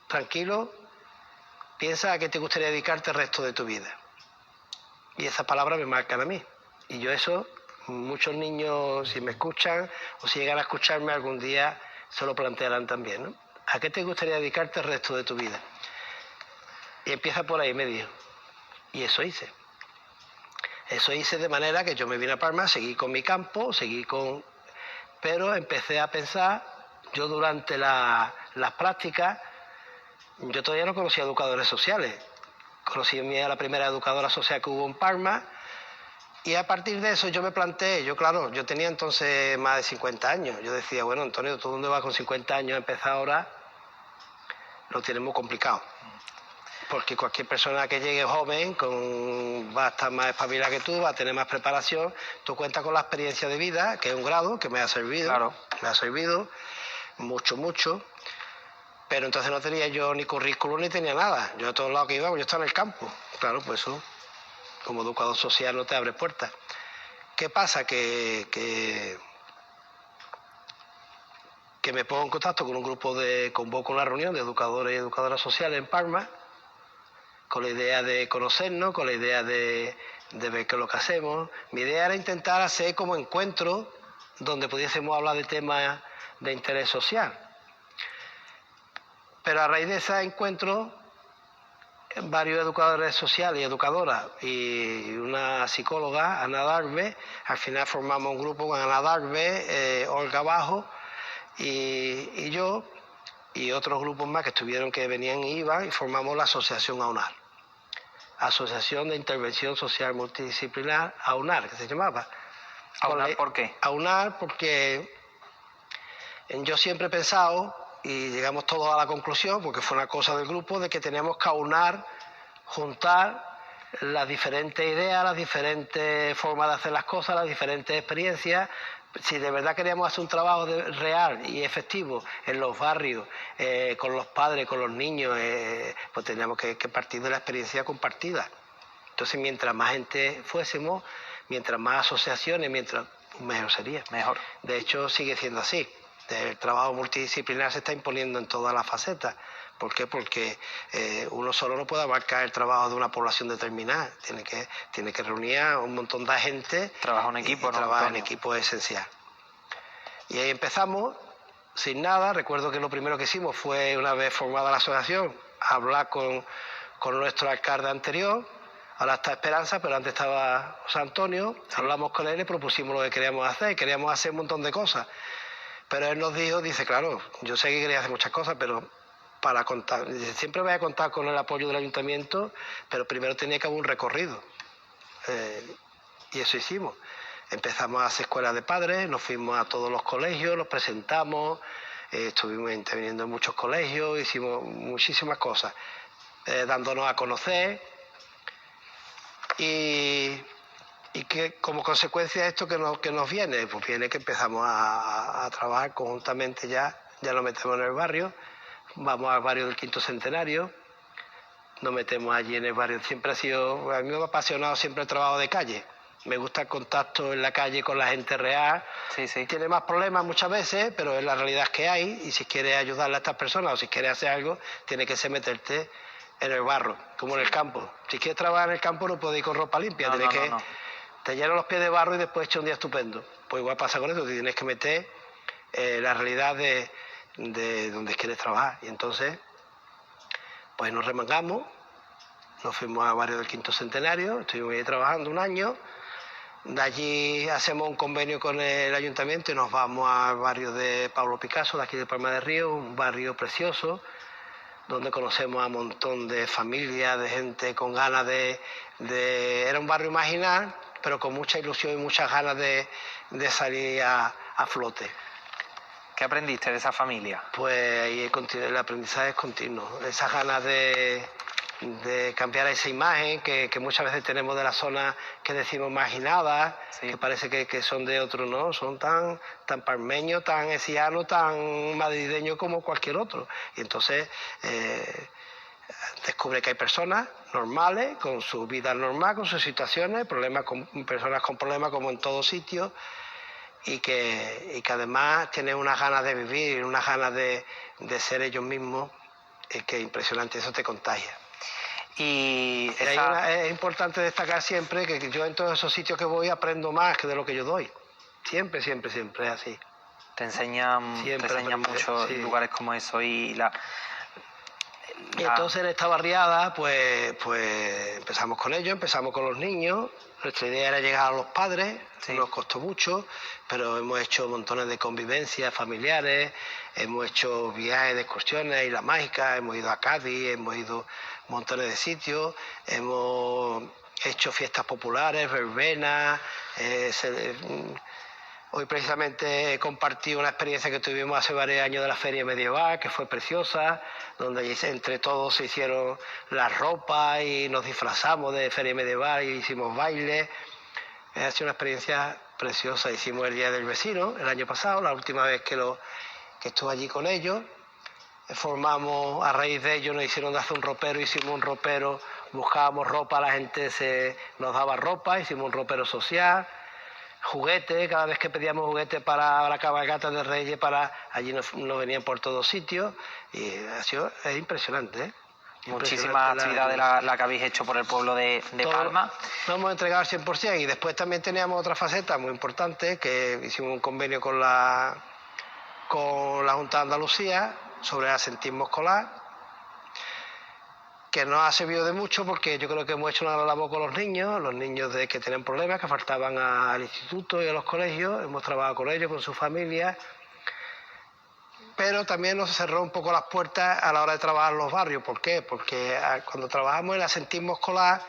B: tranquilo, piensa a qué te gustaría dedicarte el resto de tu vida. Y esas palabras me marcan a mí. Y yo eso, muchos niños, si me escuchan o si llegan a escucharme algún día, se lo plantearán también, ¿no? ¿A qué te gustaría dedicarte el resto de tu vida? Y empieza por ahí, me dijo. Y eso hice. Eso hice de manera que yo me vine a Palma, seguí con mi campo, pero empecé a pensar, yo durante las prácticas, yo todavía no conocía educadores sociales. Conocí a la primera educadora social que hubo en Palma, y a partir de eso yo me planteé, yo tenía entonces más de 50 años. Yo decía: bueno, Antonio, ¿tú dónde vas con 50 años a empezar ahora? Lo tienes muy complicado. Porque cualquier persona que llegue joven va a estar más espabilada que tú, va a tener más preparación. Tú cuentas con la experiencia de vida, que es un grado que me ha servido.
A: Claro.
B: Me ha servido mucho. Pero entonces no tenía yo ni currículum ni tenía nada. Yo a todos lados que iba, yo estaba en el campo. Claro, pues eso, como educador social, no te abre puertas. ¿Qué pasa? Que me pongo en contacto con un grupo convoco una reunión de educadores y educadoras sociales en Palma, con la idea de conocernos, con la idea de ver qué es lo que hacemos. Mi idea era intentar hacer como encuentros donde pudiésemos hablar de temas de interés social. Pero a raíz de ese encuentro, varios educadores sociales y educadoras y una psicóloga, Ana Darbe, al final formamos un grupo con Ana Darbe, Olga Bajo y yo, y otros grupos más que venían y iban, y formamos la asociación AUNAR, Asociación de Intervención Social Multidisciplinar, AUNAR, que se llamaba.
A: ¿AUNAR por qué?
B: AUNAR porque yo siempre he pensado, y llegamos todos a la conclusión, porque fue una cosa del grupo, de que teníamos que aunar, juntar las diferentes ideas, las diferentes formas de hacer las cosas, las diferentes experiencias. Si de verdad queríamos hacer un trabajo real y efectivo en los barrios, con los padres, con los niños, pues teníamos que partir de la experiencia compartida. Entonces, mientras más gente fuésemos, mientras más asociaciones, mejor sería.
A: Mejor.
B: De hecho, sigue siendo así. El trabajo multidisciplinar se está imponiendo en todas las facetas. ¿Por qué? Porque uno solo no puede abarcar el trabajo de una población determinada. Tiene que reunir a un montón de gente.
A: Trabajar en equipo, ¿no?
B: Trabajar en equipo es esencial. Y ahí empezamos, sin nada. Recuerdo que lo primero que hicimos fue, una vez formada la asociación, hablar con nuestro alcalde anterior. Ahora está Esperanza, pero antes estaba José Antonio. Sí. Hablamos con él y propusimos lo que queríamos hacer. Queríamos hacer un montón de cosas. Pero él nos dice, claro, yo sé que quería hacer muchas cosas, pero para contar, siempre voy a contar con el apoyo del ayuntamiento, pero primero tenía que haber un recorrido. Y eso hicimos. Empezamos a hacer escuelas de padres, nos fuimos a todos los colegios, los presentamos, estuvimos interviniendo en muchos colegios, hicimos muchísimas cosas, dándonos a conocer y que como consecuencia de esto que nos viene, pues viene que empezamos a trabajar conjuntamente ya nos metemos en el barrio, vamos al barrio del Quinto Centenario, nos metemos allí en el barrio. Siempre a mí me ha apasionado siempre el trabajo de calle. Me gusta el contacto en la calle con la gente real.
A: Sí.
B: Tiene más problemas muchas veces, pero es la realidad que hay. Y si quieres ayudarle a estas personas o si quieres hacer algo, tiene que ser meterte en el barro, como en el campo. Si quieres trabajar en el campo no puedes ir con ropa limpia.
A: No.
B: Te llenas los pies de barro y después echa un día estupendo. Pues igual pasa con eso, te tienes que meter la realidad de donde quieres trabajar. Y entonces, pues nos remangamos, nos fuimos al barrio del Quinto Centenario, estuvimos ahí trabajando un año. De allí hacemos un convenio con el ayuntamiento y nos vamos al barrio de Pablo Picasso, de aquí de Palma del Río, un barrio precioso, donde conocemos a un montón de familias, de gente con ganas Era un barrio marginal, pero con mucha ilusión y muchas ganas de salir a flote.
A: ¿Qué aprendiste de esa familia?
B: Pues ahí el aprendizaje es continuo, esas ganas de cambiar esa imagen que muchas veces tenemos de la zona que decimos marginadas, que parece que son de otro, ¿no? Son tan palmeños, tan hesianos, tan madrileños como cualquier otro. Y entonces descubre que hay personas normales, con su vida normal, con sus situaciones, personas con problemas como en todo sitio, y que además tienen unas ganas de vivir, unas ganas de ser ellos mismos, que es impresionante, eso te contagia.
A: Y
B: es importante destacar siempre que yo en todos esos sitios que voy aprendo más que de lo que yo doy. Siempre es así.
A: Te enseñan mucho lugares como eso y
B: entonces en esta barriada pues empezamos con ellos, empezamos con los niños. Nuestra idea era llegar a los padres, nos costó mucho, pero hemos hecho montones de convivencias familiares, hemos hecho viajes de excursiones, Islas Mágicas, hemos ido a Cádiz, hemos ido a montones de sitios, hemos hecho fiestas populares, verbenas. Hoy precisamente he compartido una experiencia que tuvimos hace varios años de la Feria Medieval, que fue preciosa, donde entre todos se hicieron las ropas y nos disfrazamos de Feria Medieval y hicimos bailes. Ha sido una experiencia preciosa. Hicimos el Día del Vecino el año pasado, la última vez que estuve allí con ellos. Formamos, a raíz de ello nos hicieron de hacer un ropero, hicimos un ropero, buscábamos ropa, la gente nos daba ropa, hicimos un ropero social. Juguetes, cada vez que pedíamos juguetes para la cabalgata de Reyes, allí nos venían por todos sitios y es impresionante, ¿eh?
A: Muchísimas actividades la que habéis hecho por el pueblo de Palma.
B: Nos hemos entregado al 100% y después también teníamos otra faceta muy importante, que hicimos un convenio con la Junta de Andalucía sobre el asentismo escolar, que nos ha servido de mucho porque yo creo que hemos hecho una gran labor con los niños que tienen problemas, que faltaban al instituto y a los colegios. Hemos trabajado con ellos, con sus familias, pero también nos cerró un poco las puertas a la hora de trabajar en los barrios. ¿Por qué? Porque cuando trabajamos en el asentismo escolar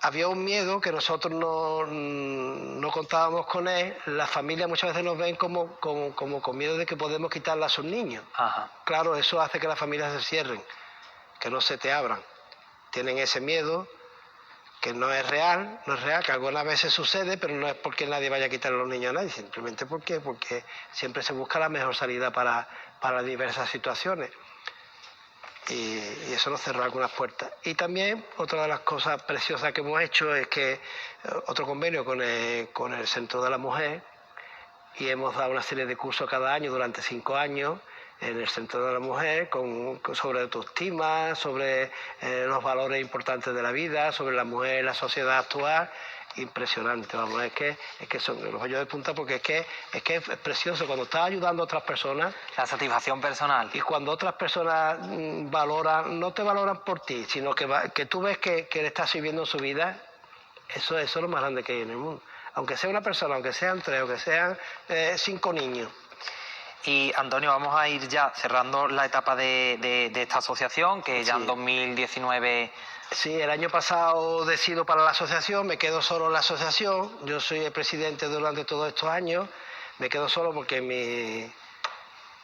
B: había un miedo que nosotros no contábamos con él. Las familias muchas veces nos ven como con miedo de que podemos quitarle a sus niños.
A: Ajá.
B: Claro, eso hace que las familias se cierren, que no se te abran. Tienen ese miedo que no es real, que algunas veces sucede, pero no es porque nadie vaya a quitar a los niños a nadie, simplemente porque siempre se busca la mejor salida para diversas situaciones. Y eso nos cerró algunas puertas. Y también otra de las cosas preciosas que hemos hecho es que otro convenio con el Centro de la Mujer, y hemos dado una serie de cursos cada año durante 5 años en el Centro de la Mujer sobre autoestima, sobre los valores importantes de la vida, sobre la mujer en la sociedad actual. Impresionante, vamos, es que son los hoyos de punta, porque es que es precioso cuando estás ayudando a otras personas.
A: La satisfacción personal.
B: Y cuando otras personas no te valoran por ti, sino que tú ves que le estás sirviendo en su vida, eso es lo más grande que hay en el mundo. Aunque sea una persona, aunque sean 3, aunque sean 5 niños.
A: Y Antonio, vamos a ir ya cerrando la etapa de esta asociación, que ya en 2019
B: Sí, el año pasado decido para la asociación, me quedo solo en la asociación, yo soy el presidente durante todos estos años, me quedo solo porque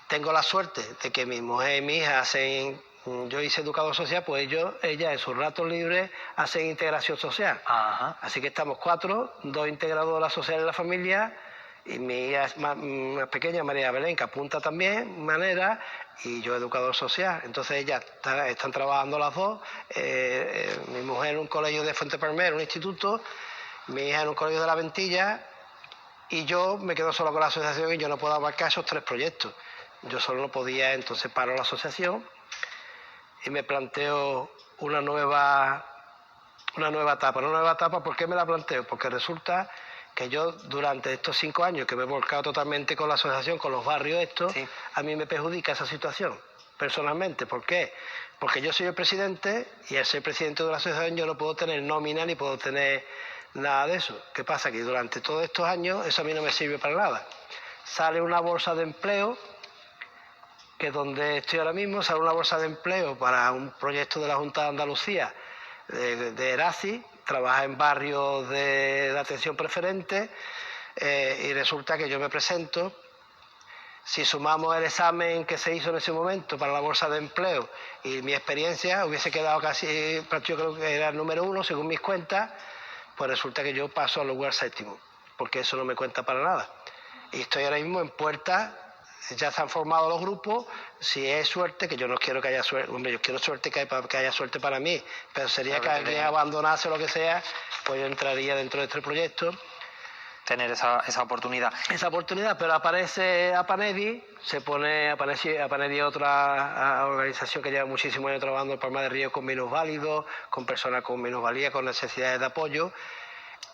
B: tengo la suerte de que mi mujer y mi hija hacen, yo hice educador social, pues ella en sus ratos libres hacen integración social.
A: Ajá.
B: Así que estamos 4, 2 integradoras sociales en la familia y mi hija es más pequeña, María Belén, que apunta también manera, y yo educador social. Entonces ellas están trabajando las dos, mi mujer en un colegio de Fuente Palmera, un instituto, mi hija en un colegio de La Ventilla, y yo me quedo solo con la asociación y yo no puedo abarcar esos 3 proyectos. Yo solo no podía, entonces paro la asociación y me planteo una nueva etapa. Una nueva etapa, ¿por qué me la planteo? Porque resulta que yo durante estos 5 años que me he volcado totalmente con la asociación, con los barrios estos,
A: Sí.
B: a mí me perjudica esa situación, personalmente. ¿Por qué? Porque yo soy el presidente y al ser presidente de la asociación yo no puedo tener nómina ni puedo tener nada de eso. ¿Qué pasa? Que durante todos estos años eso a mí no me sirve para nada. Sale una bolsa de empleo, que es donde estoy ahora mismo, sale una bolsa de empleo para un proyecto de la Junta de Andalucía, de Eraci, trabaja en barrios de atención preferente, y resulta que yo me presento. Si sumamos el examen que se hizo en ese momento para la bolsa de empleo y mi experiencia, hubiese quedado casi, yo creo que era el número 1 según mis cuentas, pues resulta que yo paso al lugar 7º, porque eso no me cuenta para nada. Y estoy ahora mismo en puerta, ya se han formado los grupos, si es suerte, que yo no quiero que haya suerte, hombre, yo quiero suerte que haya suerte para mí, pero sería que alguien abandonase lo que sea, pues yo entraría dentro de este proyecto.
A: Tener esa oportunidad.
B: Esa oportunidad, pero aparece Apanedi, aparece Apanedi, otra organización que lleva muchísimos años trabajando en Palma de Río con minusválidos, con personas con minusvalía, con necesidades de apoyo,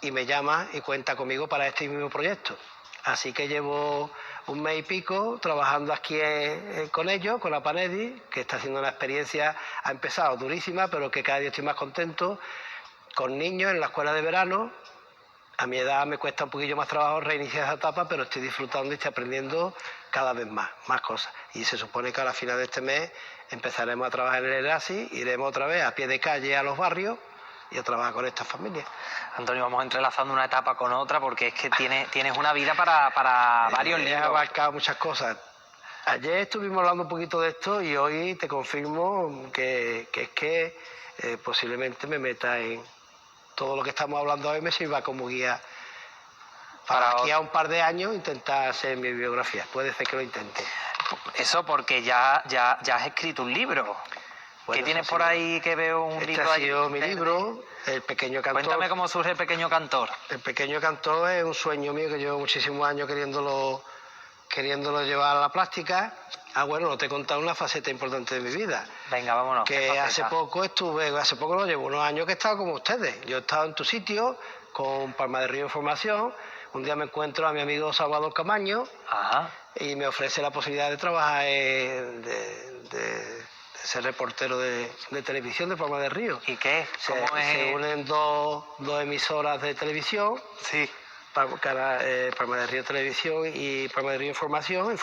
B: y me llama y cuenta conmigo para este mismo proyecto. Así que llevo un mes y pico trabajando aquí con ellos, con Apanedi, que está haciendo una experiencia, ha empezado durísima, pero que cada día estoy más contento, con niños en la escuela de verano. A mi edad me cuesta un poquillo más trabajo reiniciar esa etapa, pero estoy disfrutando y estoy aprendiendo cada vez más cosas. Y se supone que a la final de este mes empezaremos a trabajar en el ERASI, iremos otra vez a pie de calle a los barrios y a trabajar con estas familias.
A: Antonio, vamos entrelazando una etapa con otra porque es que tienes una vida para varios libros.
B: He abarcado muchas cosas. Ayer estuvimos hablando un poquito de esto y hoy te confirmo que posiblemente me meta en todo lo que estamos hablando hoy, me sirva como guía para aquí a un par de años intentar hacer mi biografía. Puede ser que lo intente.
A: Eso porque ya has escrito un libro. Bueno, ¿qué tienes por ahí que veo un libro ahí?
B: Este ha sido mi libro, El Pequeño Cantor.
A: Cuéntame cómo surge El Pequeño Cantor.
B: El Pequeño Cantor es un sueño mío que llevo muchísimos años queriéndolo llevar a la práctica. Bueno, no te he contado una faceta importante de mi vida.
A: Venga, vámonos.
B: Que hace poco no llevo unos años que he estado como ustedes. Yo he estado en tu sitio con Palma de Río Información. Un día me encuentro a mi amigo Salvador Camaño.
A: Ajá.
B: Y me ofrece la posibilidad de trabajar, de ser reportero de televisión de Palma de Río.
A: ¿Y qué?
B: Se unen dos emisoras de televisión.
A: Sí.
B: Palma de Río Televisión y Palma de Río Información,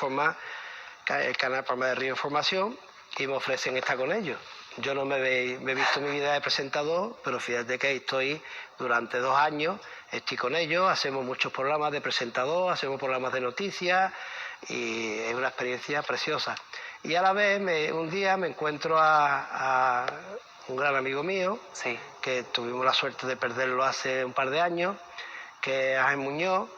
B: el canal Palma de Río Información, y me ofrecen estar con ellos. Yo no me he visto en mi vida de presentador, pero fíjate que estoy durante 2 años, estoy con ellos, hacemos muchos programas de presentador, hacemos programas de noticias y es una experiencia preciosa. Y a la vez un día me encuentro a un gran amigo mío,
A: sí,
B: que tuvimos la suerte de perderlo hace un par de años, que es Ángel Muñoz,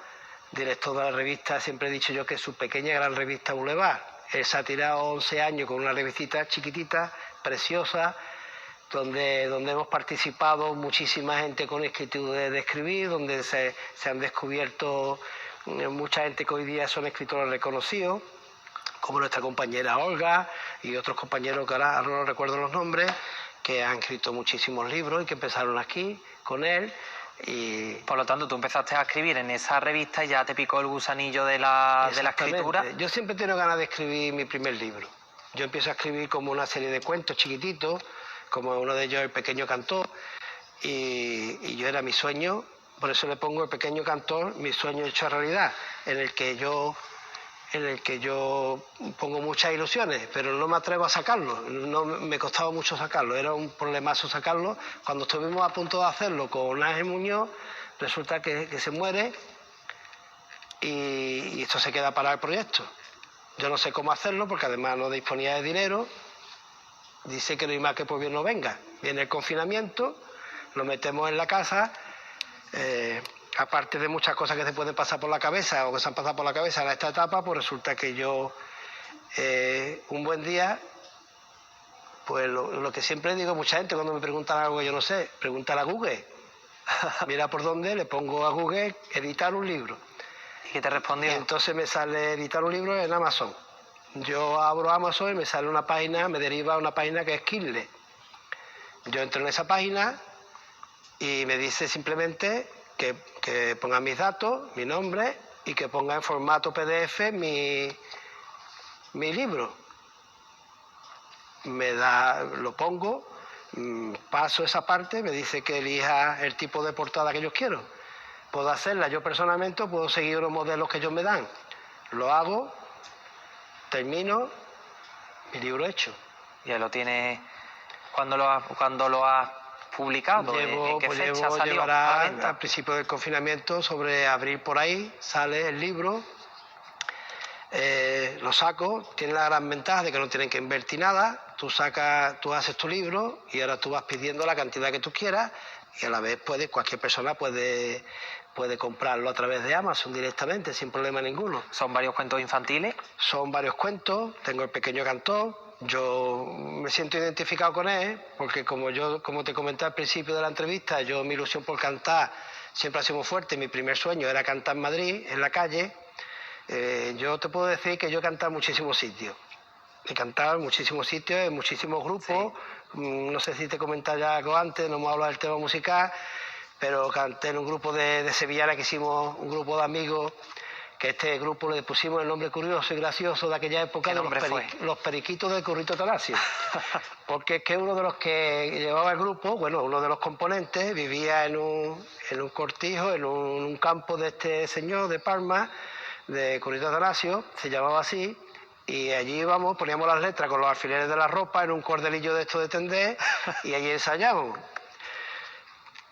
B: director de la revista, siempre he dicho yo que es su pequeña gran revista Boulevard. Él se ha tirado 11 años con una revistita chiquitita, preciosa, donde hemos participado muchísima gente con inquietud de escribir, donde se han descubierto mucha gente que hoy día son escritores reconocidos, como nuestra compañera Olga y otros compañeros que ahora no recuerdo los nombres, que han escrito muchísimos libros y que empezaron aquí con él. Y
A: por lo tanto, tú empezaste a escribir en esa revista y ya te picó el gusanillo de la escritura.
B: Yo siempre tengo ganas de escribir mi primer libro. Yo empiezo a escribir como una serie de cuentos chiquititos, como uno de ellos El Pequeño Cantor, y yo era mi sueño, por eso le pongo El Pequeño Cantor, mi sueño hecho realidad, en el que yo en el que yo pongo muchas ilusiones, pero no me atrevo a sacarlo, no me costaba mucho sacarlo, era un problemazo sacarlo. Cuando estuvimos a punto de hacerlo con Ángel Muñoz, resulta que se muere y esto se queda para el proyecto. Yo no sé cómo hacerlo porque además no disponía de dinero, dice que no hay más que por bien no venga. Viene el confinamiento, lo metemos en la casa, aparte de muchas cosas que se pueden pasar por la cabeza o que se han pasado por la cabeza en esta etapa, pues resulta que yo un buen día, pues lo que siempre digo a mucha gente cuando me preguntan algo que yo no sé, pregúntale a Google. Mira por dónde, le pongo a Google editar un libro.
A: ¿Y qué te respondió?
B: Y entonces me sale editar un libro en Amazon. Yo abro Amazon y me sale una página, me deriva a una página que es Kindle. Yo entro en esa página y me dice simplemente que ponga mis datos, mi nombre y que ponga en formato PDF mi libro. Lo pongo, paso esa parte, me dice que elija el tipo de portada que yo quiero. Puedo hacerla yo personalmente o puedo seguir los modelos que ellos me dan. Lo hago, termino, mi libro hecho.
A: ¿Ya lo tienes? ¿Cuándo lo has publicado? ¿En qué fecha salió?
B: Llevará al principio del confinamiento, sobre abril por ahí, sale el libro, lo saco, tiene la gran ventaja de que no tienen que invertir nada, tú haces tu libro y ahora tú vas pidiendo la cantidad que tú quieras y a la vez cualquier persona puede comprarlo a través de Amazon directamente, sin problema ninguno.
A: ¿Son varios cuentos infantiles?
B: Son varios cuentos, tengo El pequeño cantor. Yo me siento identificado con él porque como te comenté al principio de la entrevista, mi ilusión por cantar siempre ha sido muy fuerte. Mi primer sueño era cantar en Madrid, en la calle. Yo te puedo decir que yo he cantado en muchísimos sitios. He cantado en muchísimos sitios, en muchísimos grupos. Sí. No sé si te comentaba ya algo antes, no hemos hablado del tema musical, pero canté en un grupo de Sevillana que hicimos, un grupo de amigos, que este grupo le pusimos el nombre curioso y gracioso de aquella época, de los Periquitos del Currito Talasio. Porque es que uno de los que llevaba el grupo, uno de los componentes, vivía en un cortijo, en un campo de este señor de Palma, de Currito Talasio, se llamaba así, y allí íbamos, poníamos las letras con los alfileres de la ropa en un cordelillo de esto de tender, y allí ensayábamos.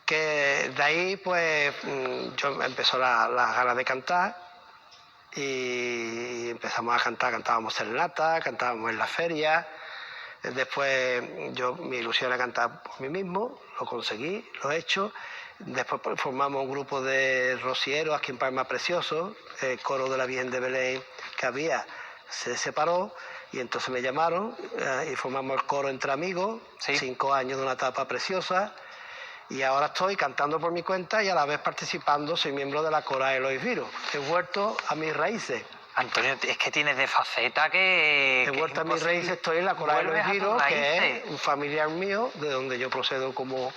B: Que de ahí, pues, yo empezó las ganas de cantar, y empezamos a cantar, cantábamos serenata, cantábamos en las ferias. Después mi ilusión era cantar por mí mismo, lo conseguí, lo he hecho. Después formamos un grupo de rocieros aquí en Palma Precioso, el coro de la Virgen de Belén que había se separó y entonces me llamaron y formamos el coro entre amigos, ¿sí? 5 años de una etapa preciosa. Y ahora estoy cantando por mi cuenta y a la vez participando, soy miembro de la Coral Eloís Viro. He vuelto a mis raíces.
A: Antonio, es que tienes de faceta que...
B: He vuelto a mis raíces, estoy en la Coral Eloís Viro, que es un familiar mío, de donde yo procedo como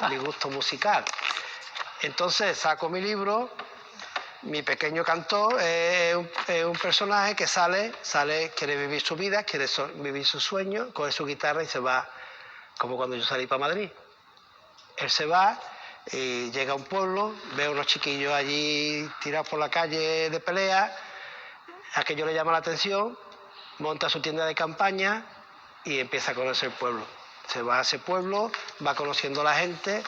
B: mi gusto musical. Entonces saco mi libro, mi pequeño cantor es un personaje que sale, quiere vivir su vida, quiere vivir sus sueños, coge su guitarra y se va, como cuando yo salí para Madrid. Él se va y llega a un pueblo, ve a unos chiquillos allí tirados por la calle de pelea, aquello le llama la atención, monta su tienda de campaña y empieza a conocer el pueblo. Se va a ese pueblo, va conociendo a la gente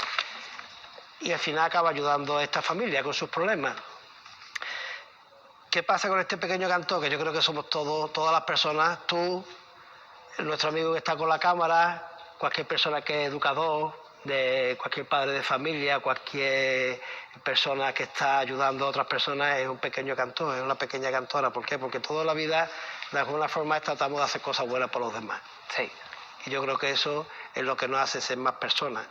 B: y al final acaba ayudando a esta familia con sus problemas. ¿Qué pasa con este pequeño cantor? Que yo creo que somos todas las personas, tú, nuestro amigo que está con la cámara, cualquier persona que es educador, de cualquier padre de familia, cualquier persona que está ayudando a otras personas es un pequeño cantor, es una pequeña cantora. ¿Por qué? Porque toda la vida, de alguna forma, tratamos de hacer cosas buenas por los demás.
A: Sí.
B: Y yo creo que eso es lo que nos hace ser más personas.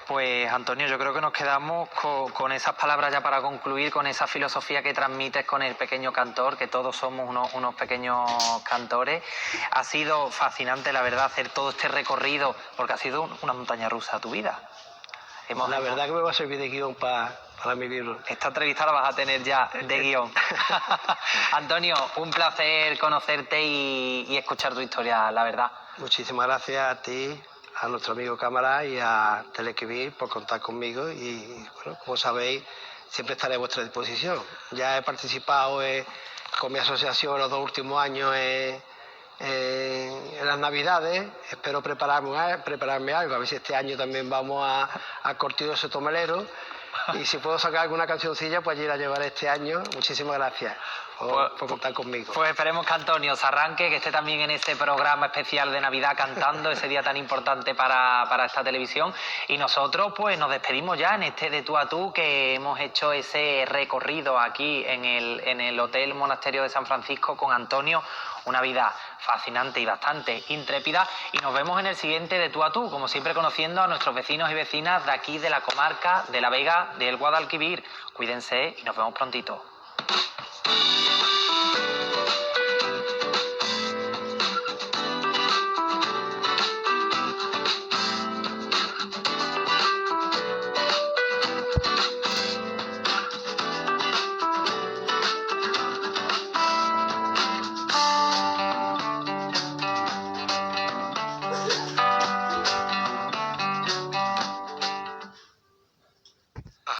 A: Pues Antonio, yo creo que nos quedamos con esas palabras ya para concluir, con esa filosofía que transmites con el pequeño cantor, que todos somos unos pequeños cantores. Ha sido fascinante, la verdad, hacer todo este recorrido, porque ha sido una montaña rusa tu vida.
B: La verdad que me va a servir de guión para mi libro.
A: Esta entrevista la vas a tener ya de guión. Antonio, un placer conocerte y escuchar tu historia, la verdad.
B: Muchísimas gracias a ti, a nuestro amigo Cámara y a Telequivir por contar conmigo y, bueno, como sabéis, siempre estaré a vuestra disposición. Ya he participado en con mi asociación los 2 últimos años en las Navidades. Espero prepararme algo, a ver si este año también vamos a Cortijo de Sotomelero. Y si puedo sacar alguna cancioncilla, pues allí la llevaré este año. Muchísimas gracias por contar conmigo.
A: Pues esperemos que Antonio se arranque, que esté también en ese programa especial de Navidad cantando, ese día tan importante para esta televisión. Y nosotros pues nos despedimos ya en este De Tú a Tú, que hemos hecho ese recorrido aquí en el Hotel Monasterio de San Francisco con Antonio. Una vida fascinante y bastante intrépida. Y nos vemos en el siguiente De Tú a Tú, como siempre conociendo a nuestros vecinos y vecinas de aquí, de la comarca de La Vega del Guadalquivir. Cuídense y nos vemos prontito.